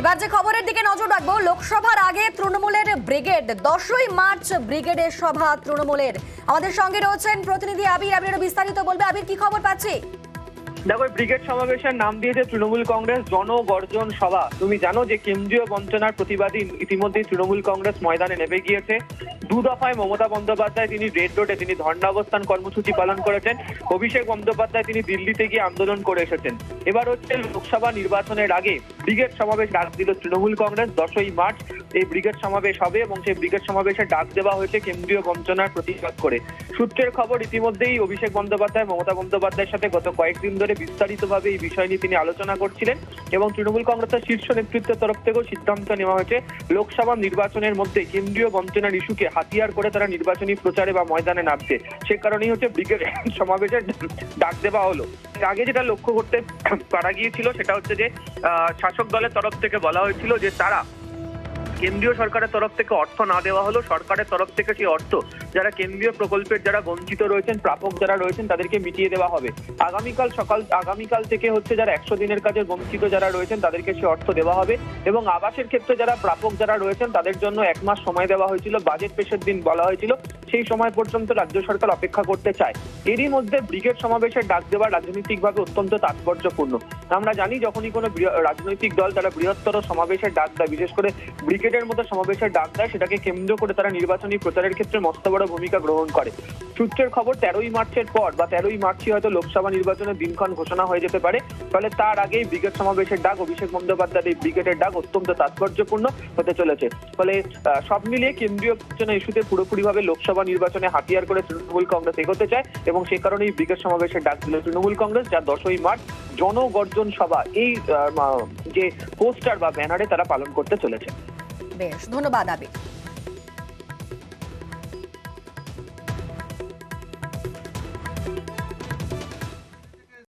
এবার যে খবরের দিকে নজর রাখবো, লোকসভার আগে তৃণমূলের ব্রিগেড 10ই মার্চ ব্রিগেডের সভা তৃণমূলের। আমাদের সঙ্গে রয়েছেন প্রতিনিধি আবির। আবির বিস্তারিত বলবে। আবির, কি খবর পাচ্ছি? দেখো, ব্রিগেড সমাবেশের নাম দিয়েছে তৃণমূল কংগ্রেস জনগর্জন সভা। তুমি জানো যে কেন্দ্রীয় বঞ্চনার প্রতিবাদী ইতিমধ্যেই তৃণমূল কংগ্রেস ময়দানে নেমে গিয়েছে। দু দফায় মমতা বন্দ্যোপাধ্যায় তিনি রেড রোডে তিনি ধর্ণাবস্থান কর্মসূচি পালন করেছেন। অভিষেক বন্দ্যোপাধ্যায় তিনি দিল্লিতে গিয়ে আন্দোলন করে এসেছেন। এবার হচ্ছে লোকসভা নির্বাচনের আগে ব্রিগেড সমাবেশ ডাক দিল তৃণমূল কংগ্রেস। 10ই মার্চ এই ব্রিগেড সমাবেশ হবে এবং সেই ব্রিগেড সমাবেশে ডাক দেওয়া হয়েছে কেন্দ্রীয় বঞ্চনার প্রতিবাদ করে। সূত্রের খবর, ইতিমধ্যেই অভিষেক বন্দ্যোপাধ্যায় মমতা বন্দ্যোপাধ্যায়ের সাথে গত কয়েকদিন ধরে বিস্তারিতভাবে এই বিষয় নিয়ে তিনি আলোচনা করছিলেন এবং তৃণমূল কংগ্রেসের শীর্ষ নেতৃত্বের তরফ থেকেও সিদ্ধান্ত নেওয়া হয়েছে লোকসভা নির্বাচনের মধ্যে কেন্দ্রীয় বঞ্চনার ইস্যুকে হাতিয়ার করে তারা নির্বাচনী প্রচারে বা ময়দানে নামছে। সে কারণেই হচ্ছে ব্রিগেড সমাবেশের ডাক দেওয়া হলো। আগে যেটা লক্ষ্য করতে পারা গিয়েছিল সেটা হচ্ছে যে শাসক দলের তরফ থেকে বলা হয়েছিল যে তারা কেন্দ্রীয় সরকারের তরফ থেকে অর্থ না দেওয়া হলো, সরকারের তরফ থেকে সেই অর্থ যারা কেন্দ্রীয় প্রকল্পের যারা বঞ্চিত রয়েছেন, প্রাপক যারা রয়েছেন তাদেরকে মিটিয়ে দেওয়া হবে। আগামীকাল থেকে হচ্ছে যারা 100 দিনের কাজের বঞ্চিত যারা রয়েছেন তাদেরকে সেই অর্থ দেওয়া হবে এবং আবাসের ক্ষেত্রে যারা প্রাপক যারা রয়েছেন তাদের জন্য 1 মাস সময় দেওয়া হয়েছিল। বাজেট পেশের দিন বলা হয়েছিল, সেই সময় পর্যন্ত রাজ্য সরকার অপেক্ষা করতে চায়। এরই মধ্যে ব্রিগেড সমাবেশের ডাক দেওয়া রাজনৈতিকভাবে অত্যন্ত তাৎপর্যপূর্ণ। আমরা জানি যখনই কোনো রাজনৈতিক দল তারা বৃহত্তর সমাবেশের ডাক দেয়, বিশেষ করে ব্রিগেডের মতো সমাবেশের ডাক দেয়, সেটাকে কেন্দ্র করে তারা নির্বাচনী প্রচারের ক্ষেত্রে মস্ত বড় ভূমিকা গ্রহণ করে। সূত্রের খবর, 13ই মার্চের পর বা 13ই মার্চই হয়তো লোকসভা নির্বাচনের দিনক্ষণ ঘোষণা হয়ে যেতে পারে। ফলে তার আগেই ব্রিগেড সমাবেশের ডাক, অভিষেক বন্দ্যোপাধ্যায়ের এই ব্রিগেডের ডাক অত্যন্ত তাৎপর্যপূর্ণ হতে চলেছে। ফলে সব মিলিয়ে কেন্দ্রীয় ইস্যুতে পুরোপুরিভাবে লোকসভা নির্বাচনে হাতিয়ার করে তৃণমূল কংগ্রেস এগোতে চায় এবং সেই কারণেই ব্রিগেড সমাবেশের ডাক দিল তৃণমূল কংগ্রেস, যা 10ই মার্চ জনগর্জন সভা এই যে পোস্টার বা ব্যানারে তারা পালন করতে চলেছে। বেশ, ধন্যবাদ আবির।